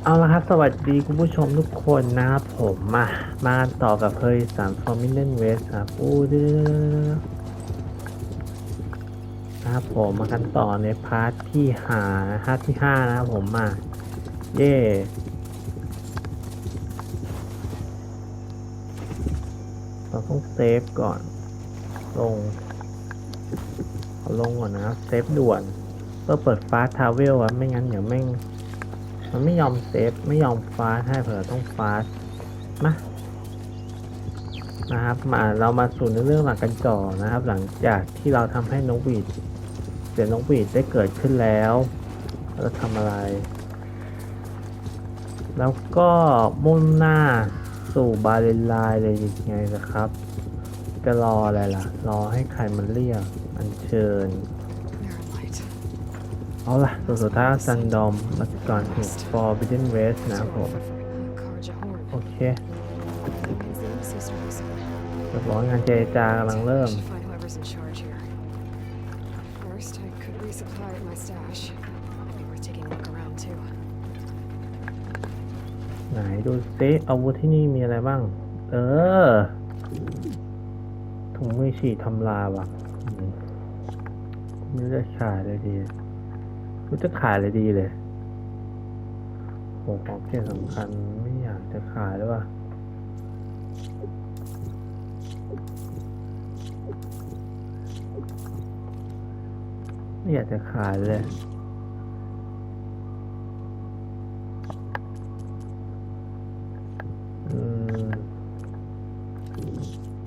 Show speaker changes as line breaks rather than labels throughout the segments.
เอาละครับสวัสดีคุณผู้ชมทุกคนนะครับผมมากันต่อกับเพย์สามฟอร์มิเนนเวสครับอู้เดี๋ยวนะครับผมมากันต่อในพาร์ทที่ห้านะครับผมเย่เราต้องเซฟก่อนลงเอาลงก่อนนะครับเซฟด่วนเพื่อเปิดฟาสต์ทราเวลอะไม่งั้นเดี๋ยวแม่งมันไม่ยอมเซฟไม่ยอมฟาสต์ให้เผื่อต้องฟาสต์นะครับเรามาสู่ในเรื่องหลักกันต่อนะครับหลังจากที่เราทำให้นกหวีดเสียงนกหวีดได้เกิดขึ้นแล้วเราทำอะไรแล้วก็มุ่งหน้าสู่บาเลนไลน์เลยยังไงนะครับจะรออะไรล่ะรอให้ใครมันเรียกอัญเชิญเอาล่ะสุดท้ายซันดอมมาก่อนถึง Forbidden West นะครับผมโอเคจะบอกงานเจรจากำลังเริ่มไหนดูซิอาวุธที่นี่มีอะไรบ้างถุงมือฉีดทำลายว่ะไม่ได้ขายเลยดีรู้จะขายเลยดีเลยโหของเกียรติสำคัญไม่อยากจะขายด้วยว่ะไม่อยากจะขายเลย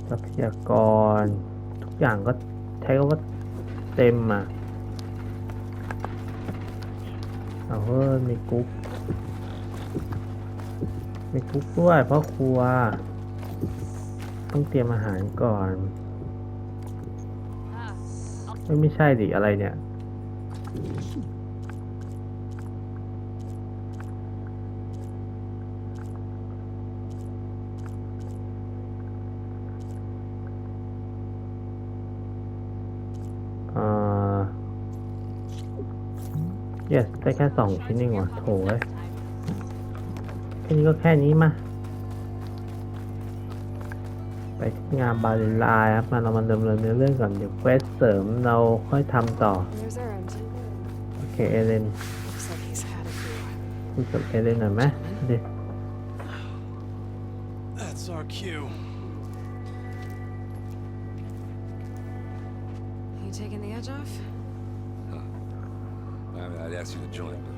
ทรัพยากรทุกอย่างก็ใช้คำว่าเต็มเอามีกุ๊กด้วยเพราะครัวต้องเตรียมอาหารก่อนไม่ใช่ดิอะไรเนี่ยyes ได้แค่2 ชิ้นเองว่ะโถยแค่นี้ก็แค่นี้ไปที่งานบาเลนไลน์ครับเรามาดำเนินเรื่องก่อนเดี๋ยวเควสเสริมเราค่อยทำต่อโอเคเอเลนคุยกับเอเลนหน่อยไหมดิ
That's our cue.
You taking the edge off?
I mean, I'd ask you to join, but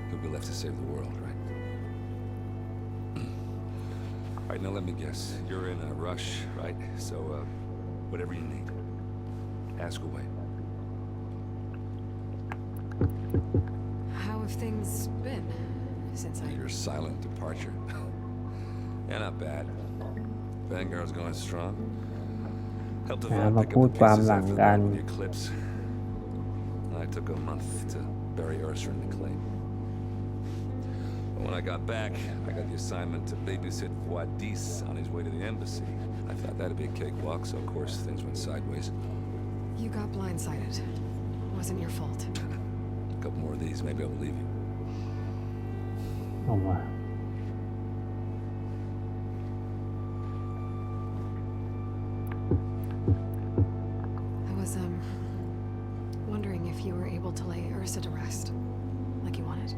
you'll be left to save the world, right? All right, now let me guess. You're in a rush, right? So, whatever you need, ask away.
How have things been since
Your silent departure. Yeah, not bad. Vanguard's going strong. Helped Devon pick up the pieces after the one with the eclipse. I took a month to bury Ursa in the clay. But when I got back, I got the assignment to babysit Wadis on his way to the embassy. I thought that'd be a cakewalk, so of course things went sideways.
You got blindsided. Wasn't your fault.
A couple more of these, maybe I'll believe you.
Oh my.
I was, wondering if you were able to lay Ursa to rest, like you wanted.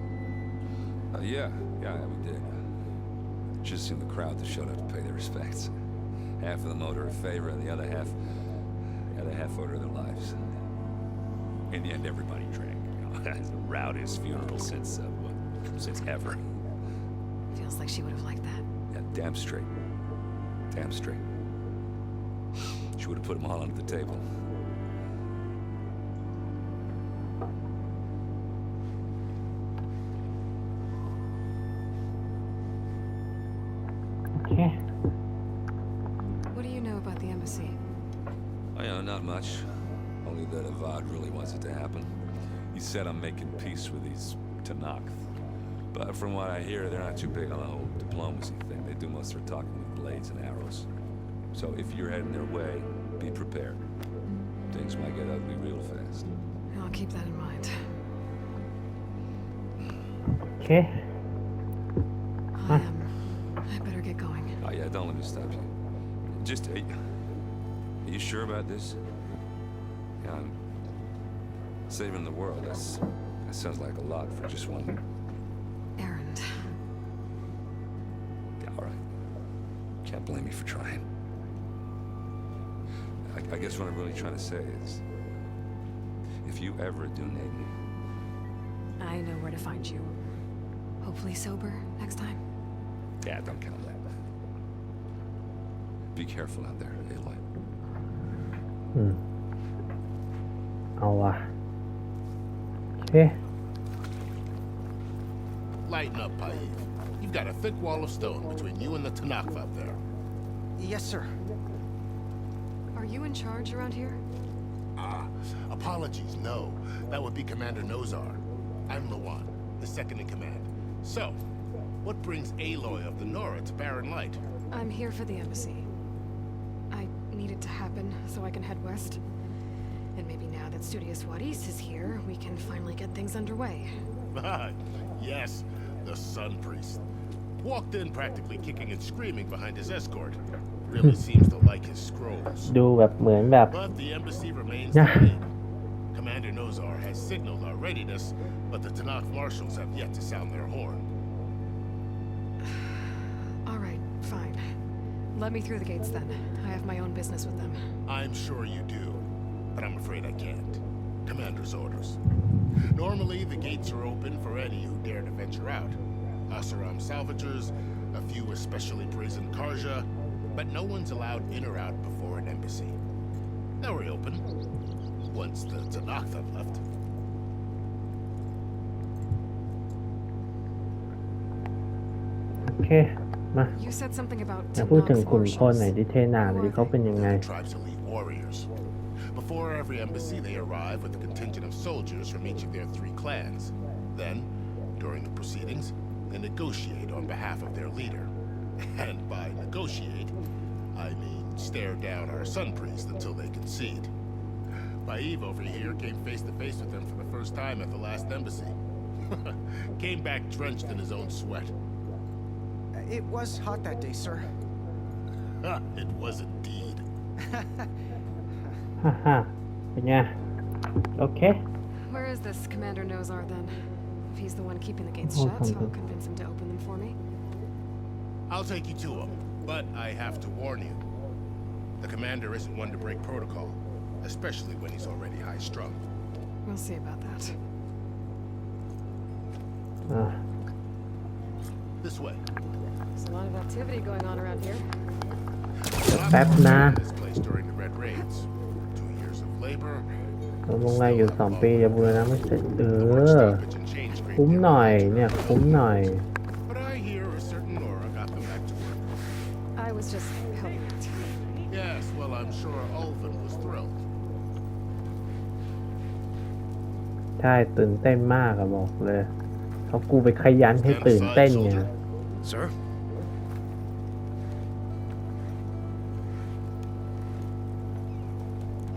Yeah, we did. Just seemed the crowd that showed up to pay their respects. Half of them owed her a favor, and the other half owed her their lives. In the end, everybody drank. It's the rowdiest funeral since ever.
Feels like she would have liked that.
Yeah, damn straight. She would have put them all under the table.
Okay.
What do you know about the embassy?
Not much. Only that Avad really wants it to happen. He said I'm making peace with these Tanakh. But from what I hear, they're not too big on the whole diplomacy thing. They do most of their talking with blades and arrows. So if you're heading their way, be prepared. Things might get ugly real fast.
I'll keep that in mind.
โอเค
I better get going.
Oh yeah, don't let me stop you. Just, are you sure about this? Yeah, I'm saving the world. That sounds like a lot for just one.
Errand.
Yeah, all right. Can't blame me for trying. I guess what I'm really trying to say is, if you ever do need me.
I know where to find you. Hopefully sober next time.
Yeah, don't count that. Be careful out there, Aloy.
เอาว่ะโอเค
Lighten up, Paiv. You've got a thick wall of stone between you and the Tanakh up there.
Yes, sir.
Are you in charge around here?
Apologies, no. That would be Commander Nozar. I'm Lawan, the second in command. So, what brings Aloy of the Nora to Barren Light?
I'm here for the embassy. I need it to happen so I can head west. And maybe now that Studious Wadis is here, we can finally get things underway.
Yes, the Sun Priest. Walked in practically kicking and screaming behind his escort. Really seems to like his scrolls.
ดูแบบเหมือนแบบ
But the embassy remains delayed. Commander Nozar has signaled our readiness, but the Tanakh marshals have yet to sound their horn.
All right, fine. Let me through the gates then. I have my own business with them.
I'm sure you do, but I'm afraid I can't. Commander's orders. Normally, the gates are open for any who dare to venture out. Asaram salvagers, a few especially brazen Karja, but no one's allowed in or out before an embassy. Now we're open, once the Tanakh have left.
โอเค มา
You said something about
มาพูดถึง
Tanakh's
ขุนพลหน่อย
marshals.
ดิเทนาหน่อยดิเขาเป็นยังไง
The tribe's elite warriors. Before every embassy, they arrive with a contingent of soldiers from each of their 3 clans. Then, during the proceedings, they negotiate on behalf of their leader. And by negotiate, I mean stare down our Sun Priest until they concede. Paiv over here came face to face with them for the first time at the last embassy. Came back drenched in his own sweat.
It was hot that day, sir.
It was indeed.
ฮ่าฮ่าเป็นไง โอเค
Where is this Commander Nozar then? If he's the one keeping the gates
Oh,
shut, I'll
something.
convince him to open them for me.
I'll take you to him, but I have to warn you. The commander isn't one to break protocol, especially when he's already high-strung.
We'll see about that.
อ่า
This way.
There's a lot of activity going on around here.
Phép na.
This place during the Red Raids. 2 years of labor.
เราลงแรงอยู่2 ปีจะบูรณะไม่เสร็จ
Stoppage and change great
คุ้ม
deal.
หน่อย เนี่ยคุ้มหน่อย
But I hear a certain Nora got them back to work.
I was just helping out.
Yes, well, I'm sure Ulvin was thrilled.
ใช่ตื่นเต้นมากอะบอกเลยเขากูไปขยันให้ตื่นเต้นไง
Sir?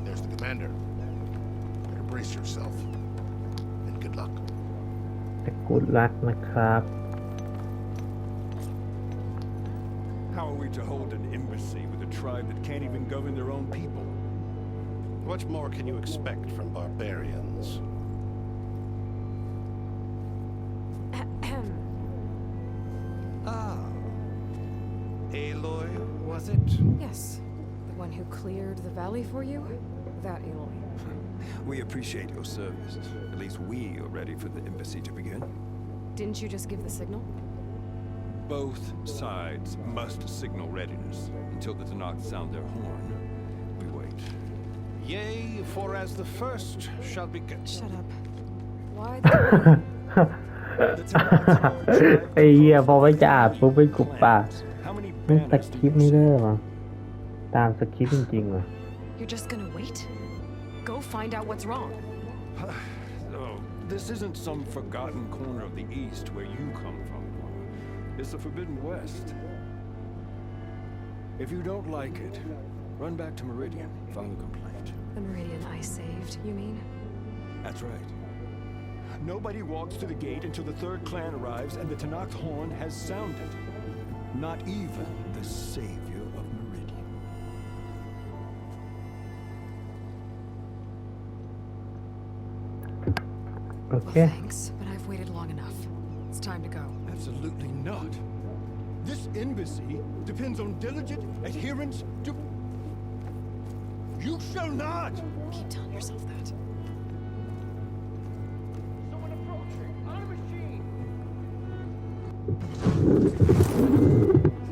There's the commander. Better brace yourself. And good luck.
แต่กูรักนะครับ
How are we to hold an embassy with a tribe that can't even govern their own people?
What more can you expect from barbarians? Ah. Aloy, was it?
Yes, the one who cleared the valley for you? That Aloy.
We appreciate your service. At least we are ready for the embassy to begin.
Didn't you just give the signal?
Both sides must signal readiness. Until the Tanakh sound their horn, we wait.
Yea, for as the first shall be...
Shut up. Why the...
The Tanakh are a tribe
ไอ้เหี้ยพอไม่จะอ่านปุ๊บไปกุบปาก
How many
มันส
banners
ค
do
ริป
you
ต์ไม่
see?
ได้หรอตามสคริปต์จริงๆเหรอ
You're just gonna wait? Go find out what's wrong.
Oh, this isn't some forgotten corner of the East where you come from. It's the Forbidden West. If you don't like it, run back to Meridian, file a complaint.
The Meridian I saved, you mean?
That's right. Nobody walks to the gate until the third clan arrives and the Tanakh horn has sounded. Not even the savior of Meridian.
โอเค
Well, thanks, but I've waited long enough. It's time to go.
Absolutely not. This embassy depends on diligent adherence to... You shall not!
Keep telling yourself that.
Someone approaching! On a machine!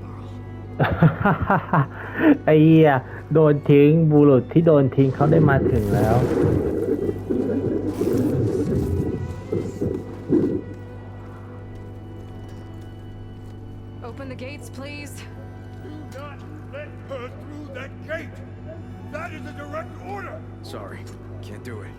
Laurel.
ไอ้เหี้ยโดนทิ้งบุรุษที่โดนทิ้งเขาได้มาถึงแล้ว
Open the gates, please.
Do not let her through that gate! That is a direct order!
Sorry, can't do it.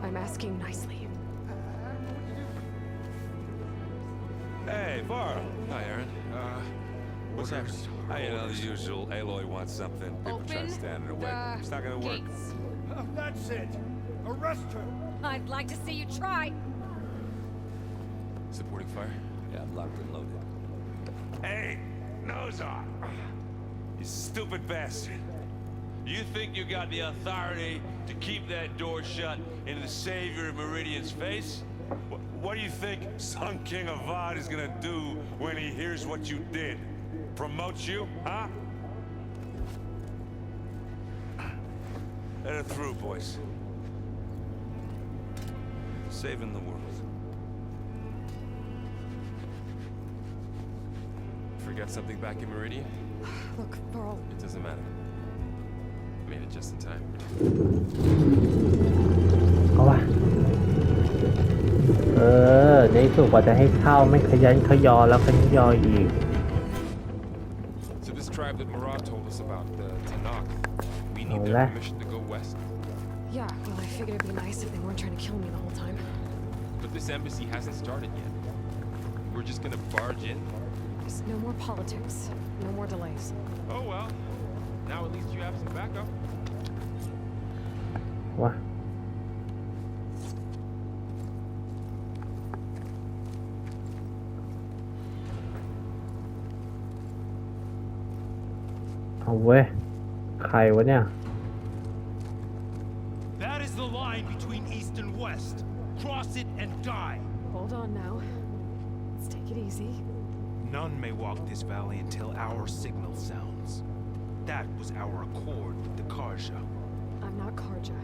I'm asking nicely.
Hey, Varl. Hi, Aaron. What's happening? You know, the usual. Aloy wants something. People try to
Open
stand in the way.
the
It's not gonna work.
gates.
That's it! Arrest her!
I'd like to see you try.
Supporting fire? Yeah, I'm locked and loaded. Hey, nose off! You stupid bastard. You think you got the authority to keep that door shut in the savior of Meridian's face? What do you think Sun King Avad is gonna do when he hears what you did? Promote you, huh? Let her through, boys. Saving the world.
Forgot something back in Meridian?
Look, Varl,
It doesn't matter. Made it just in time.
เอาวะในที่สุดกว่าจะให้เข้าไม่ขยันขยอแล้วขยันยออีก
So this tribe that Murad told us about, the Tanakh, we need
Oh,
their
that-
permission to go west.
yeah, well, I figured it'd be nice if they weren't trying to kill me the whole time.
But this embassy hasn't started yet. We're just gonna barge in?
Just no more politics, no more delays.
Oh well. Now at least you have some backup.
วะเอาเว้ยใครวะเนี่ย
That is the line between east and west. Cross it and die.
Hold on now. Let's take it easy.
None may walk this valley until our signal sounds. That was our accord with the Karja.
I'm not Karja.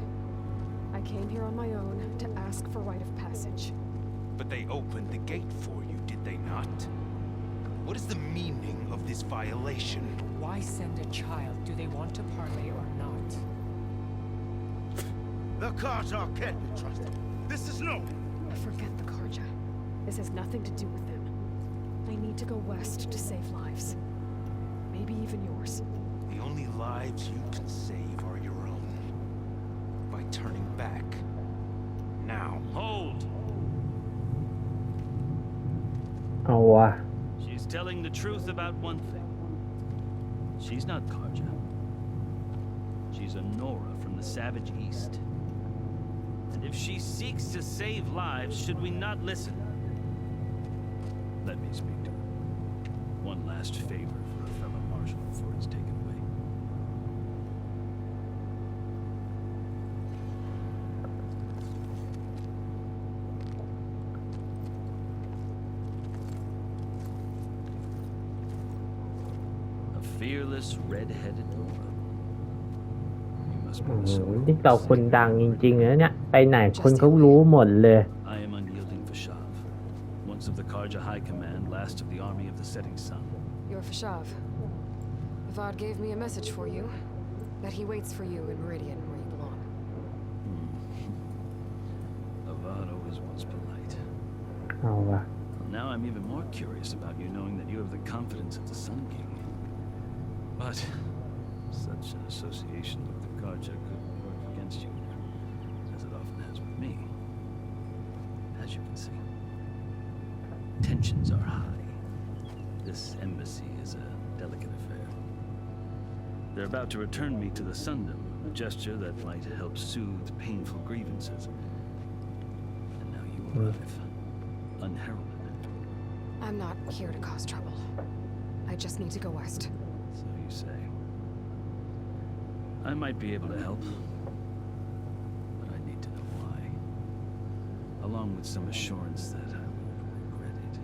I came here on my own to ask for rite of passage.
But they opened the gate for you, did they not? What is the meaning of this violation?
Why send a child? Do they want to parley or not?
The Karja can't be trusted. This is no.
Forget the Karja. This has nothing to do with them. I need to go west to save lives. Maybe even yours.
The only lives you can save are your own. By turning back. Now. Hold!
เอาวะ
She's telling the truth about one thing. She's not Karja. She's a Nora from the savage east. And if she seeks to save lives, should we not listen? Let me speak to her. One last favor for a fellow marshal before it's taken away. A fearless, red-headed Nora. You must
อื
be so
มนี่เราคนดังจริงๆนะเนี่ย ไปไหนคนเขารู้หมดเลย
I am unyielding Vashav, once of the Karja High Command, last of the army of the setting sun.
You're Fashav. Avad gave me a message for you. That he waits for you in Meridian where you belong.
Avad always was polite.
เอาวะ
Well, now I'm even more curious about you knowing that you have the confidence of the Sun King. But such an association with the Karja could work against you, as it often has with me, as you can see. tensions are high. This embassy is a delicate affair. They're about to return me to the Sundom, a gesture that might help soothe painful grievances. And now you arrive, unheralded.
I'm not here to cause trouble. I just need to go west.
So you say. I might be able to help, but I need to know why, along with some assurance that I won't regret it.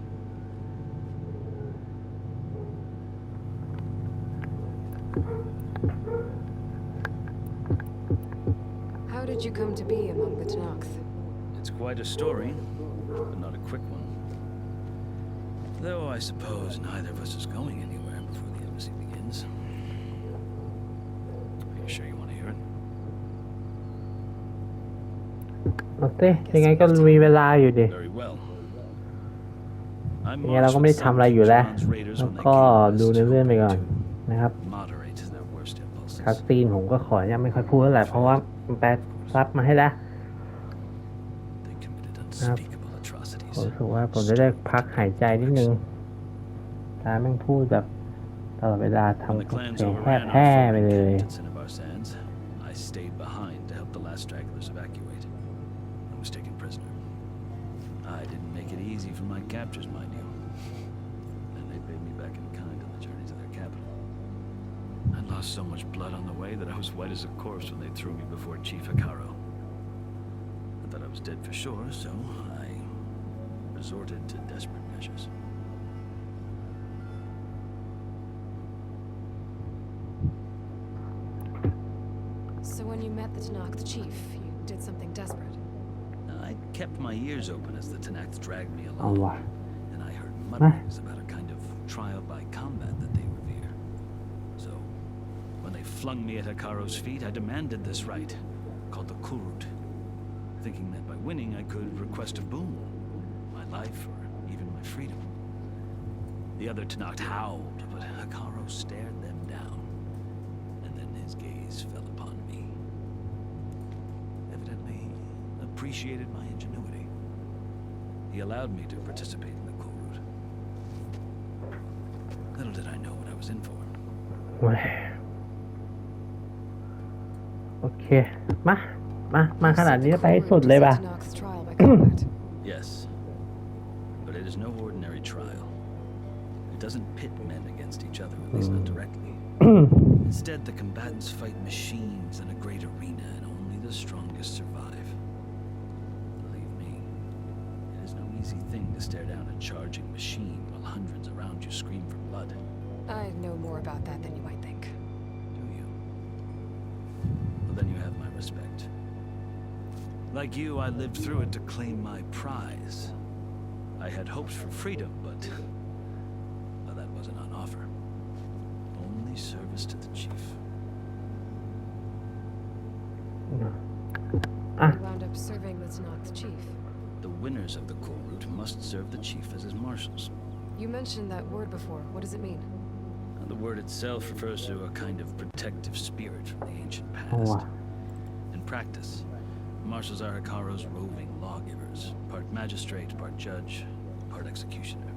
How did you come to be among the Tanakh?
It's quite a story, but not a quick one. Though I suppose neither of us is going anywhere before the embassy begins. Are you sure you want to hear it?
เอาสิยังไงก็มีเวลาอยู่ดิ
Very well.
ยังไงเราก็ไม่ได้ทำอะไรอยู่แล้วแล้วก็ดูในเรื่องไปก่อนนะครับ
Moderate their worst impulses.
คัสซีนผมก็ขอยังไม่ค่อยพูดเท่าไหร่เพราะว่ามันแปลซับมาให้แล้ว
They committed unspeakable
ผม
atrocities.
รู้สึกว่าผมจะได้พักหายใจนิดนึงตาแม่งพูดแบบตลอดเวลา
When the
ทำ
clans
เสียง
overran
แพ้ไป
our
เลย
forward camp at Cinnabar Sands, I stayed behind to help the last stragglers evacuate. I was taken prisoner. I didn't make it easy for my captors, mind you. And they paid me back in kind on the journey to their capital. I lost so much blood on the way that I was white as a corpse when they threw me before Chief Hikaru. I thought I was dead for sure, so I resorted to desperate measures.
So when you met the Tanakh chief, you did something desperate.
I kept my ears open as the Tanakh dragged me
เอา
along,
ว่ะ
and I heard mutterings about a kind of trial by combat that they revere. So, when they flung me at Hikaru's feet, I demanded this right, called the Kurut, thinking that by winning I could request a boon, my life or even my freedom. The other Tanakh howled, but Hikaru stared them down, and then his gaze fell upon me. Evidently, he appreciated my ingenuity. He allowed me to participate in the Kurut. Little did I know what I was in for.
โอ้ยโอเค มาขนาดนี้ไปให้สุดเลยป่ะ
Tanakh's trial by combat.
Yes, but it is no ordinary trial. It doesn't pit men against each other, at least not directly. Instead, the combatants fight machines in a great arena, and only the strongest survive. Believe me, it is no easy thing to stare down a charging machine while hundreds around you scream for blood.
I know more about that than you might think.
Do you? Well, then you have my respect. Like you, I lived through it to claim my prize. I had hopes for freedom, but well, that wasn't on offer. Only service to the chief.
You wound up serving the Tanakh chief.
The winners of the Kurut must serve the chief as his marshals.
You mentioned that word before. What does it mean?
And the word itself refers to a kind of protective spirit from the ancient
เอา
past.
ว่ะ
In practice, marshals are Hikaru's roving lawgivers, part magistrate, part judge, part executioner.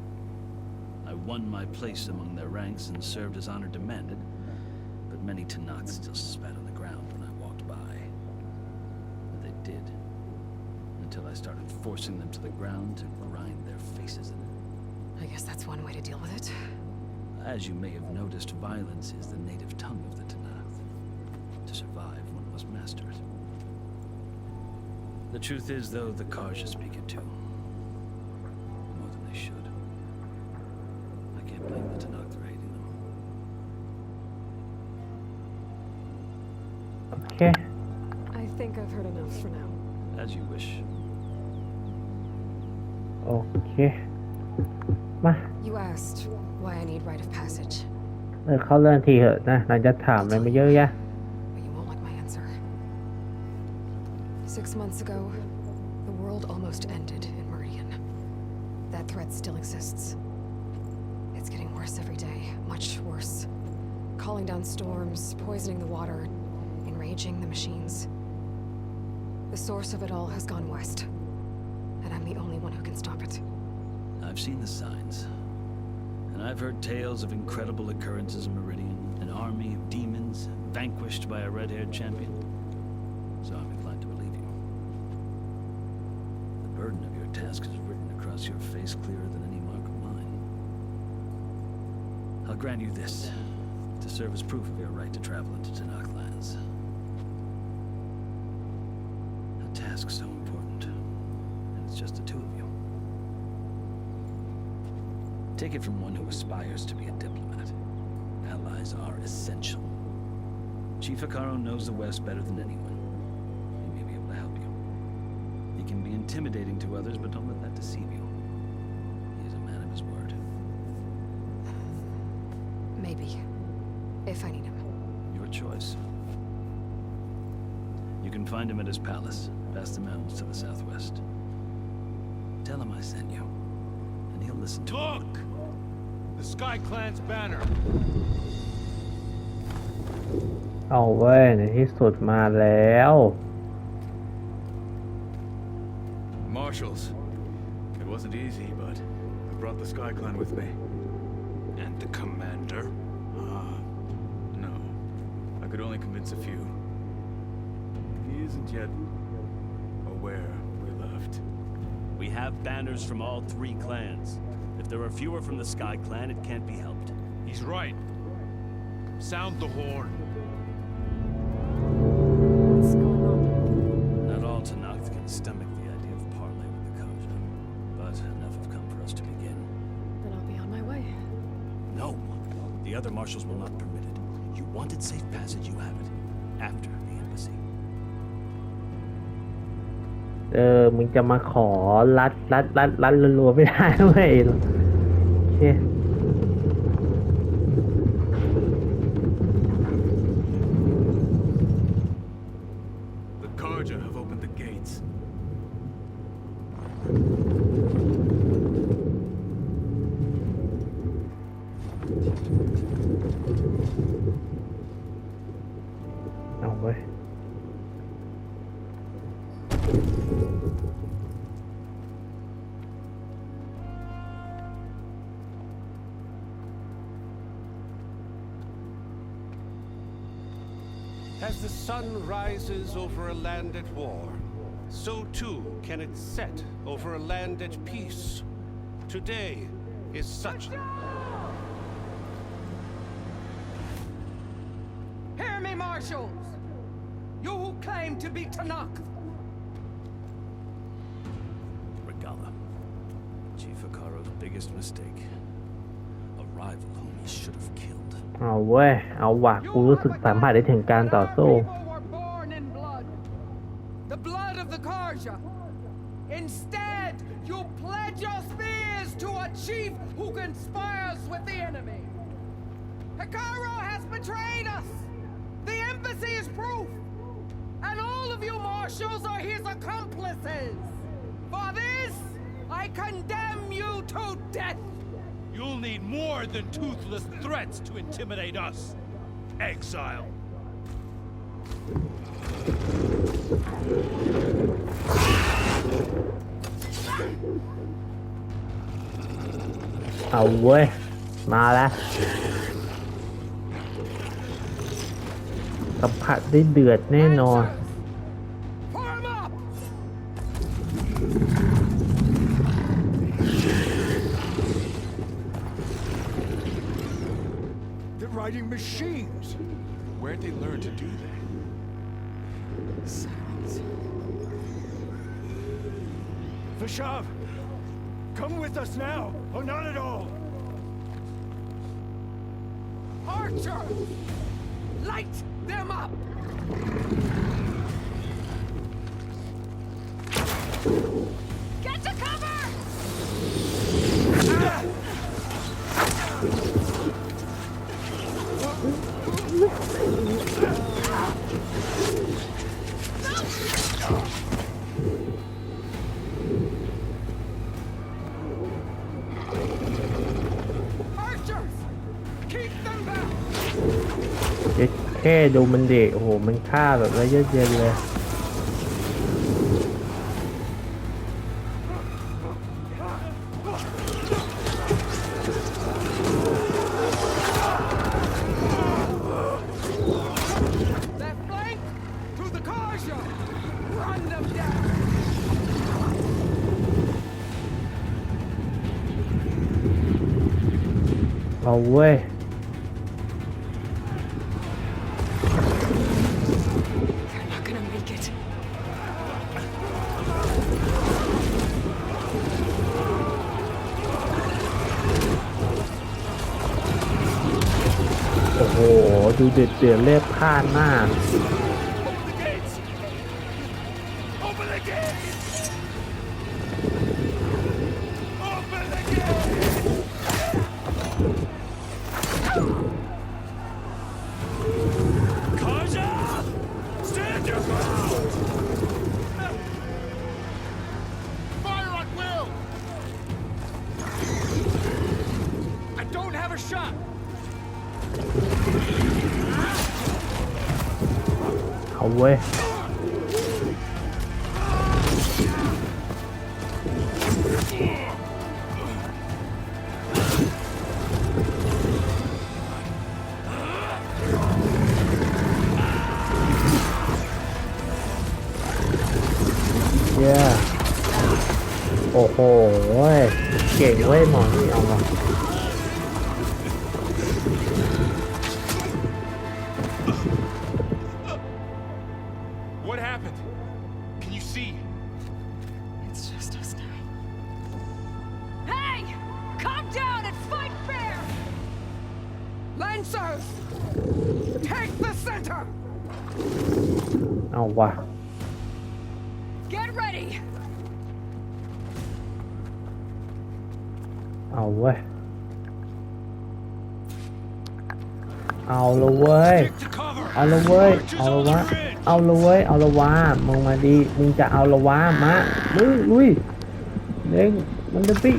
I won my place among their ranks and served as honor demanded, but many Tanakh still spat on the ground when I walked by. But they did, until I started forcing them to the ground to grind their faces in it.
I guess that's one way to deal with it.
As you may have noticed, violence is the native tongue of the Tanakh. To survive, one must master it. The truth is, though, the Karja speak it too. More than they should. I can't blame the Tanakh for hating them.
โอเค
I think I've heard enough for now.
As you wish.
โอเค มา
You asked why I need rite of passage,
เข้าเรื่องทีเหอะนะหลังจากถามอะไรมาเยอะแยะ
but you won't like my answer. 6 months ago, the world almost ended in Meridian. That threat still exists. It's getting worse every day, much worse. Calling down storms, poisoning the water, enraging the machines. The source of it all has gone west, and I'm the only one who can stop it.
I I've seen the signs. And I've heard tales of incredible occurrences in Meridian, an army of demons vanquished by a red-haired champion. So I'm inclined to believe you. The burden of your task is written across your face clearer than any mark of mine. I'll grant you this, to serve as proof of your right to travel into Tanakh lands. A task so important, and it's just the two of you. Take it from one who aspires to be a diplomat. Allies are essential. Chief Hikaru knows the West better than anyone. He may be able to help you. He can be intimidating to others, but don't let that deceive you. He is a man of his word.
Maybe. If I need him.
Your choice. You can find him at his palace, past the mountains to the southwest. Tell him I sent you, and he'll listen to you.
Look! The Sky Clan's banner.
เอาเว้ยในที่สุดมาแล้ว
Marshals. It wasn't easy, but I brought the Sky Clan with me.
And the commander?
No. I could only convince a few. He isn't yet aware we left.
We have banners from all three clans. If there are fewer from the Sky Clan, it can't be helped.
He's right. Sound the horn.
What's going on?
Not all Tanakh can stomach the idea of parley with the Kaja, but enough have come for us to begin.
Then I'll be on my way.
No, the other marshals will not permit it. You wanted safe passage, you have it. After the embassy.
มึงจะมาขอรัดรัวๆไม่ได้เว้ยโอเค
The Karja have opened the gates.
เอาเว้ย
As the sun rises over a land at war, so too can it set over a land at peace. Today is such...
Hear me, marshals! You who claim to be Tanakh!
Regala. Chief Hikaru's biggest mistake. A rival whom he should have killed.
เอาเว้ย เอาว่ะ กูรู้สึกสัมผัสได้ถึงการต่อสู้
People were born in blood. The blood of the Karja. Instead, you pledge your spears to a chief who conspires with the enemy. Hikaru has betrayed us. The embassy is proof. And all of you marshals are his accomplices. For this, I condemn you to death.
You'll need more than toothless threats to intimidate us. Exile.
เอาเว้ย มาแล้วสัมผัสได้เดือดแน่นอน
Form up!
They're riding machines.
Where'd they learn to do that?
Silence.
Vashav, come with us now, or not at all.
Archer! Light them up!
Get to cover!
Archers! Keep them back!
แค่ดูมันเด็กโอ้โห มันฆ่าแบบระยะเย็นเลย
Archers!
เว้ยโอ้โหดูเดือดเลือดพล่านมากเอาเว้ยโอ้โหเก่งเว้ยหมอนี่เอามา
What happened? Can you see?
It's just us now. Hey! Calm down and fight fair!
Lancers! Take the center!
เอาวะ
Get ready!
เอาเว้ยเอาละเว้ยเอาละเว้ยเอาละวะเอาละเว้ยเอาละวะมึงมาดีมึงจะเอาละวะมาลุยเด้งมันจะปี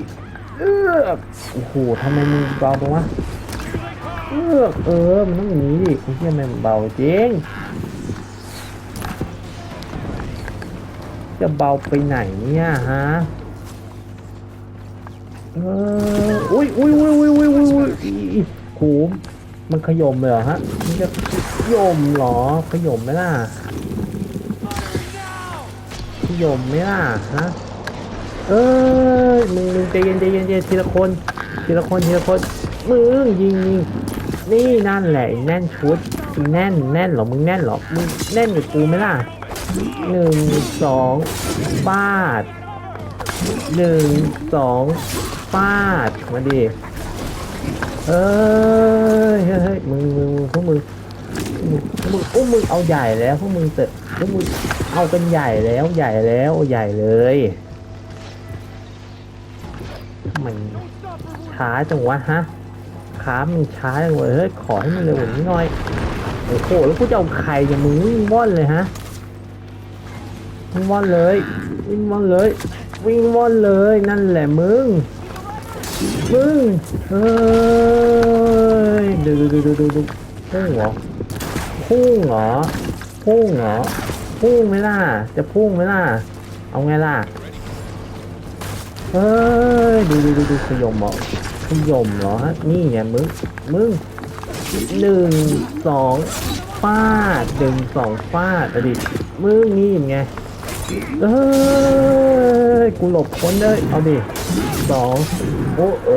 โอ้โหทำไมมึงเบาตรงวะมันต้องหนีดิคุณเชื่อไหมมันเบาจริงจะเบาไปไหนเนี่ยฮะอุ้ยโหมันขย่มเลยเหรอฮะมันจะขย่มเหรอขย่มไหมล่ะขย่มไหมล่ะฮะมึงใจเย็นทีละคนมึงยิงนี่นั่นแหละแน่นชุดแน่นเหรอมึงแน่นเหรอมึงแน่นกับกูไหมล่ะ1 2ฟาด1 2ฟาดมาดิเฮ้ยมึงพวกมึงเอาใหญ่แล้วพวกมึงพวกมึงเอาเป็นใหญ่แล้วใหญ่เลยมันช้าจังวะฮะขามันช้าจังเลยเฮ้ยขอให้มันเร็วกว่านี้หน่อยโอ้โหแล้วกูจะเอาใครจะมึงวิ่งว่อนเลยฮะวิ่งว่อนเลยนั่นแหละมึงเฮ้ยดูพุ่งเหรอพุ่งไหมล่ะจะพุ่งไหมล่ะเอาไงล่ะเฮ้ยดูขย่มเหรอฮะนี่ไงมึง1 2ฟาด1 2ฟาดดิมึงนี่ไงกูหลบพ้นเลยเอาดิ2โอ้โ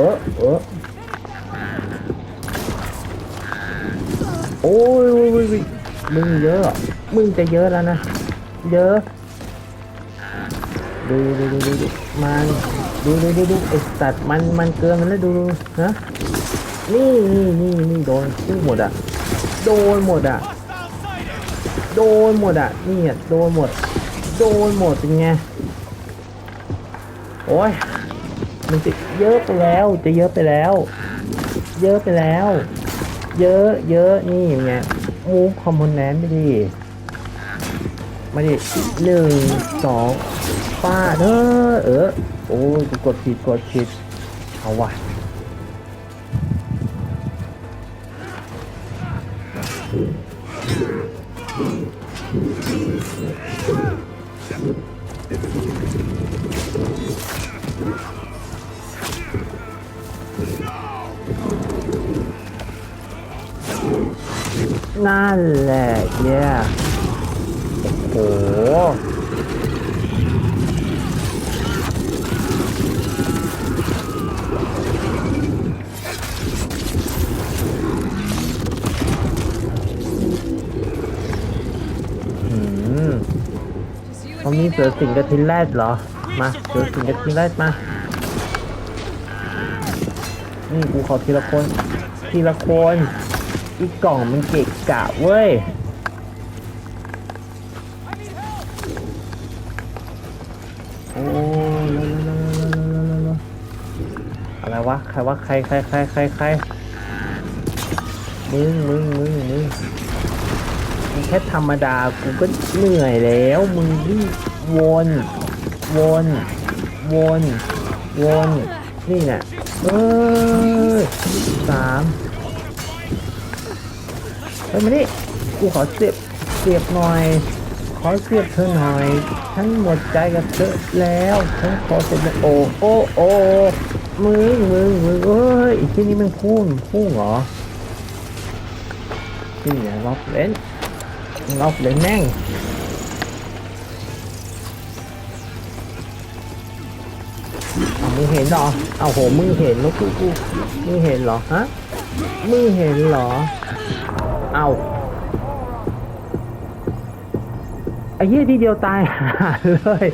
อ้ยมึงเยอะมึงจะเยอะแล้วนะเยอะดูมันดูไอ้สัตว์มันเกินมันแล้วดูนะนี่โดนซึ่งหมดอ่ะนี่โดนหมดเป็นไงโอ้ยมันจะเยอะไปแล้วเยอะนี่ไงมูฟคอมโพเนนต์ไม่ดี1 2ฟาดโอ้ยกดผิดเอาว่ะนั่นแหละโอ้โห นี่เสือสิงกับทินแรดเหรอมาเสือสิงกับทินแรดมานี่กูขอทีละคนทีละคนอีกกล่องมันเกะกะเว้ยโอ้อะไรวะใครวะใครมึงแค่ธรรมดากูก็เหนื่อยแล้วมึงรีบวนนี่น่ะ3เฮ้ยมาดิกูขอเสียบหน่อยขอเสียบเธอหน่อยฉันหมดใจกับเธอแล้วฉันขอเสียบโอ้มึงเอ้ยอีกที่นี้มันพุ่งเหรอนี่ไงล็อกเล่นแม่งมึงเห็นเหรอเอาโหมึงเห็นแล้วกูมึงเห็นเหรอฮะมึงเห็นเหรอเอาไอ้เหี้ยทีเดียวตายหาเลย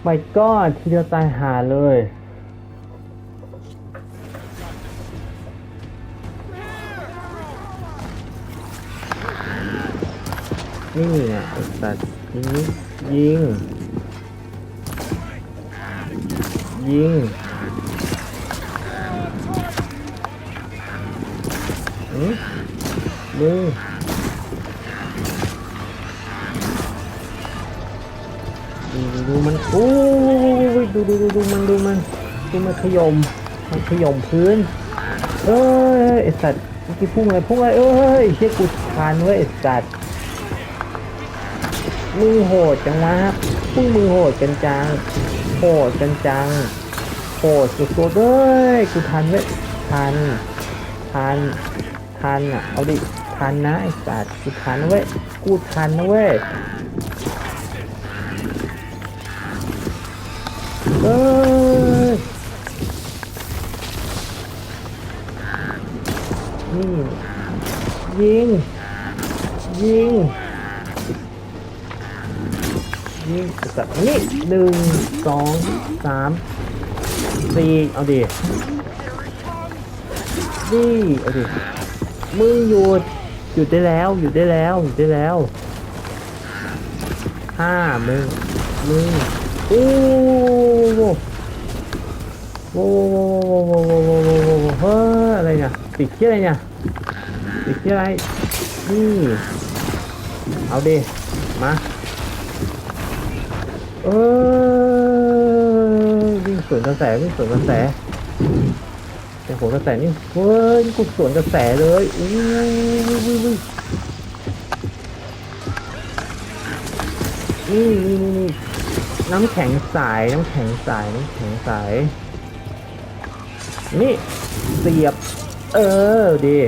ไม่ก็ทีเดียวตายหาเลยนี่ไงไอ้สัตว์ยิงมึงดูมันโอ้ยดูมันขยมพื้นไอ้สัตว์เมื่อกี้พุ่งอะไรเชี่ยกูทานเว้ยไอ้สัตว์มือโหดจังวะพุ่งมือโหดกันจังโหดสุดๆเลยกูทันเว้ยทันอ่ะเอาดิทันนะไอ้สัตว์กูทันนะเว้ยนี่ยิงสัตว์นี่1 2 3 4เอาดินี่เอาดิมึงหยุดได้แล้ว5มึงโอ้โหเฮ้ยอะไรเนี่ยติดที่อะไรนี่เอาดิมาวิ่งสวนกระแสเป็นหัวกระแสนี่เฮ้ยกูสวนกระแสเลยนี่น้ำแข็งสายนี่เสียบดี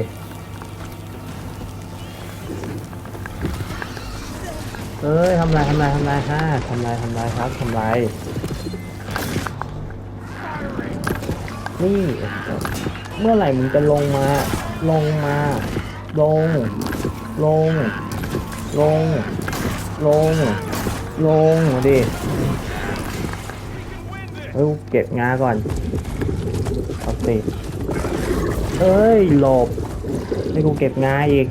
ทำลายครับนี่เมื่อไหร่มึงจะลงมาลงดิเก็บงาก่อนเอาสิหลบให้กูเก็บงาอีก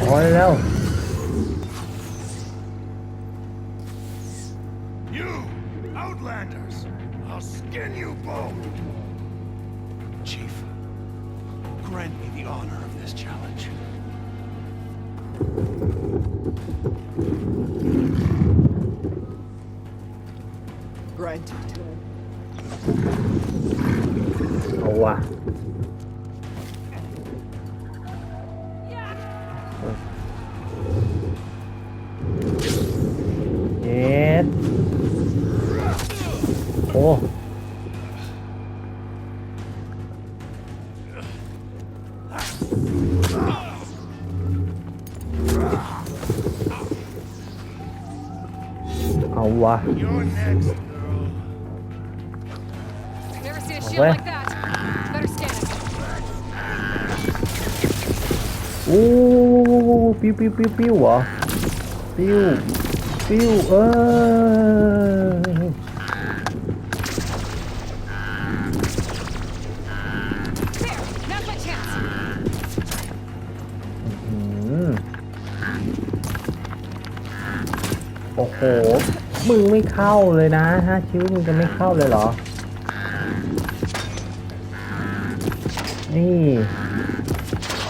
พอแล้ว
You outlanders, I'll skin you both. Chief, grant me the honor of this challenge.
Granted.
เอาว่ะโอ้เอาวะ
You're next, girl.
Never seen a shield like that. Better scan it.
อู้ ปิ้วปิ้วปิ้วปิ้วเหรอปิ้วปิ้วโอ้โหมึงไม่เข้าเลยนะ5 ชีวิตมึงจะไม่เข้าเลยเหรอนี่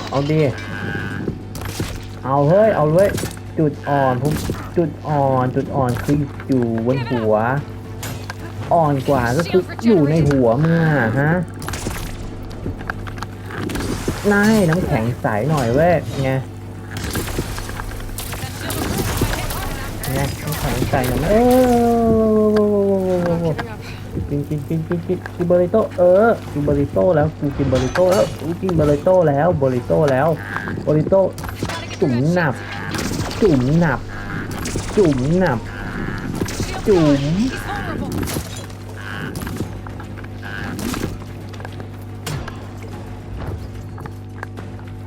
เอาดิเอาเฮ้ยเอาเลยจุดอ่อนผมจุดอ่อนคืออยู่บนหัวอ่อนกว่าก็คืออยู่ในหัวมึงอะฮะนายน้ำแข็งใสหน่อยเว้ยไงน้ำแข็งใสหน่อยกินบริโต้กินบริโต้แล้วกูกินบริโต้แล้วกูกินบริโต้แล้วบริโต้จุ่มหนับท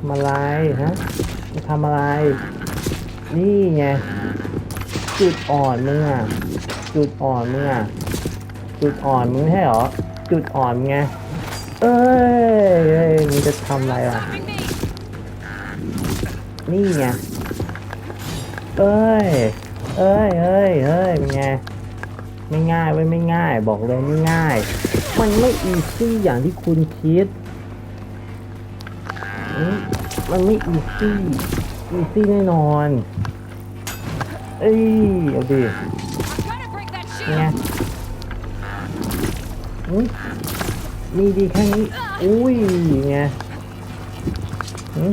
ำอะไรฮะจะทำอะไรนี่ไงจุดอ่อนมึงอ่ะจุดอ่อนมึงให้เหรอจุดอ่อนไงเอ้ยมึงจะทำอะไรอ่ะนี่ไงเอ้ยเป็นไงไม่ง่ายเว้ยไม่ง่ายบอกเลยไม่ง่ายมันไม่อีซี่อย่างที่คุณคิดมันไม่อีซี่แน่นอนเอาดิไงมีดีแค่นี้ไงมึง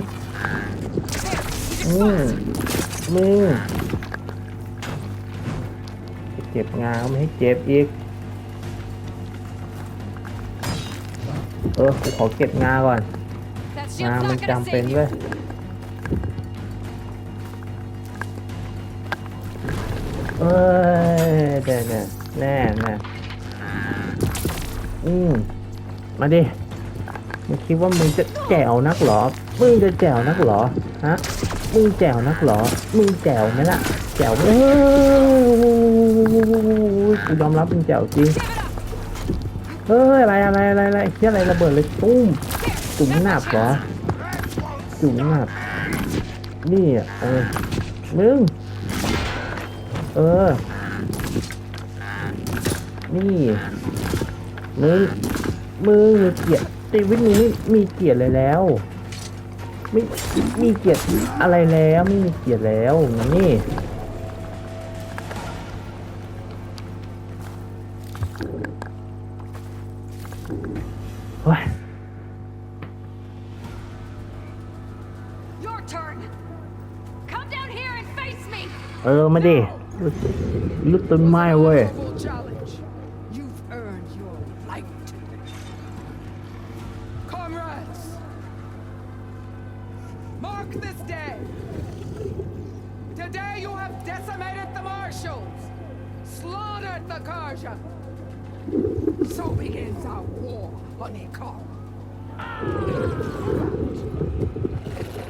เก็บงาไม่ให้เจ็บอีกกูขอเก็บงาก่อนงามันจำเป็นด้วยแน่มาดิมึงคิดว่ามึงจะแจ๋วนักเหรอฮะมึงแจ๋วนักเหรอมึงแจ๋วไหมล่ะแจ๋วกูยอมรับมึงแจ๋วจริงอะไรที่อะไรระเบิดเลยตุ้มจุ่มหนับเหรอจุ่มหนับนี่มึงนี่มึงมีเกียรติชีวิตมึงไม่มีเกียรติเลยแล้วไม่มีเกียรติอะไรแล้วไม่มีเกียรติแล้วนี่มาดิลุกต้นไม้เว้ย
Mark this day. Today you have decimated the marshals, slaughtered the Karja. So begins our war on Ikar.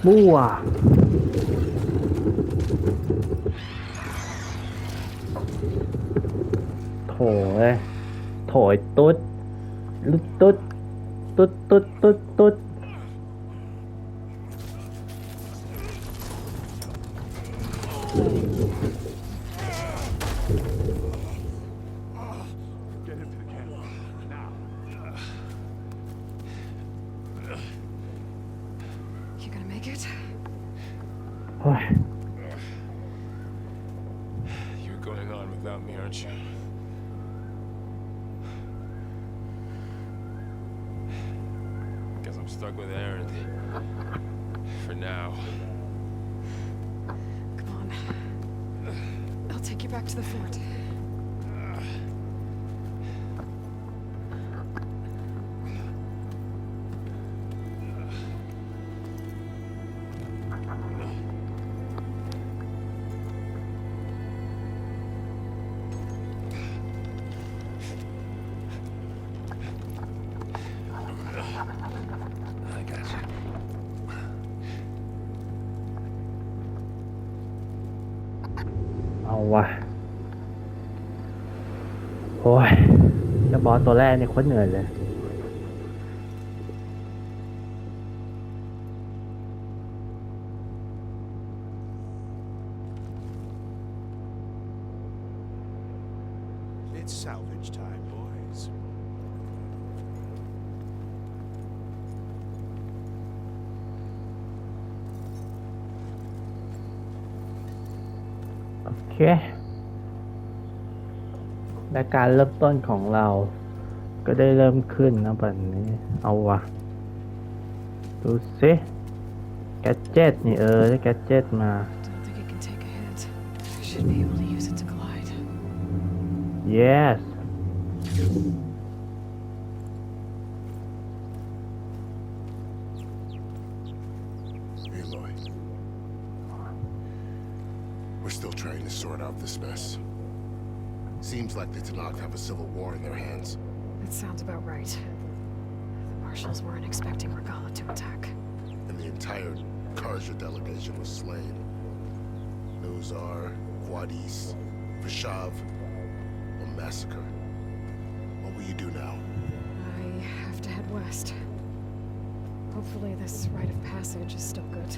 มั่วโถยตุ๊ดลุดตุ๊ด
You're going on without me, aren't you? Guess I'm stuck with Aaron. For now.
Come on. I'll take you back to the fort.
วะโอ้ยเจ้าบอสตัวแรกนี่โคตรเหนื่อยเลย
It's salvage time, boys.
โอเคและการเริ่มต้นของเราก็ได้เริ่มขึ้นนะบัดนี้เอาวะดูสิแกดเจ็ตนี่ได้แกดเจ็ตมา
Don't think it can take a hit. I should be able to use it to glide.
yes
Aloy. We're still trying to sort out this mess. Seems like the Tanakh have a civil war in their hands.
That sounds about right. The marshals weren't expecting Regala to attack.
And the entire Karja delegation was slain. Those are Guadis, Vishav, a massacre. What will you do now?
I have to head west. Hopefully this rite of passage is still good.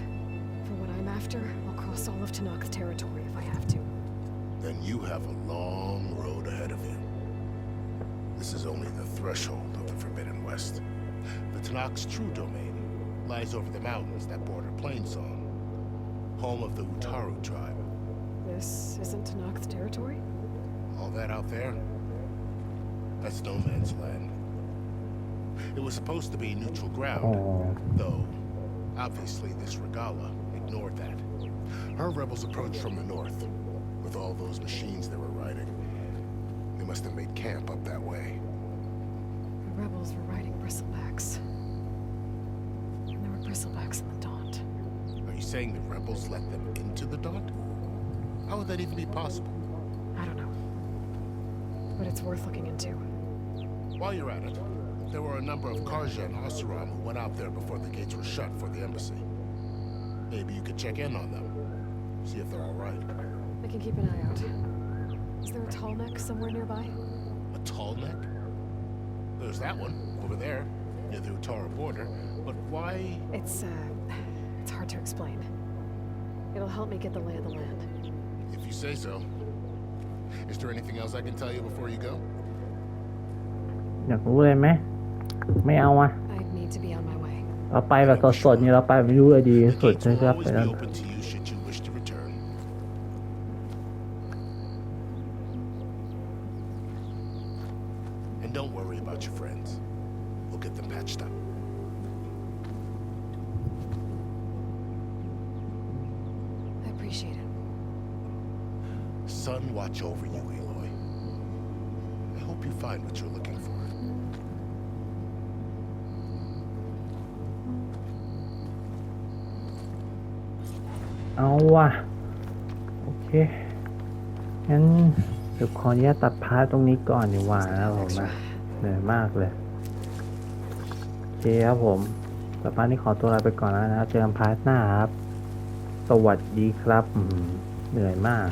For what I'm after, I'll cross all of Tanakh's territory if I have to.
Then you have a long road ahead of you. This is only the threshold of the Forbidden West. The Tanakh's true domain lies over the mountains that border Plainsong, home of the Utaru tribe.
This isn't Tanakh's territory?
All that out there? That's no man's land. It was supposed to be neutral ground, though obviously this Regala ignored that. Her rebels approached from the north, with all those machines they were riding. They must have made camp up that way.
The rebels were riding bristlebacks. And there were bristlebacks in the Daunt.
Are you saying the rebels let them into the Daunt? How would that even be possible?
I don't know. But it's worth looking into.
While you're at it, there were a number of Karja and Asuram who went out there before the gates were shut for the embassy. Maybe you could check in on them, see if they're all right.
I can keep an eye out. Is there a tall neck somewhere nearby?
A tall neck? There's that one, over there, near the Utaru border. But why?
It's hard to explain. It'll help me get the lay of the land.
If you say so. Is there anything else I can tell you before you go?
อยากรู้เลยไหมไม่เอาอ่ะ
I'd need to be on my way.
เราไปแบบสดๆนี่เราไปไม่รู้เลยดีที่สุด
The
ใช่
gates
ค
will
รับ
always
ไป
be
แล้ว
open to you should you wish to return. And don't worry about your friends. We'll get them patched up.
I appreciate it.
Sun watch over you, Aloy. I hope you find what you're looking for.
เอาว่ะโอเคงั้นเดี๋ยวขออนุญาตตัดพาร์ทตรงนี้ก่อนดีกว่านะผมนะเหนื่อยมากเลยโอเคครับผมแต่พาร์ทนี้ขอตัวลาไปก่อนแล้วนะครับเจอกันพาร์ทหน้าครับสวัสดีครับเหนื่อยมาก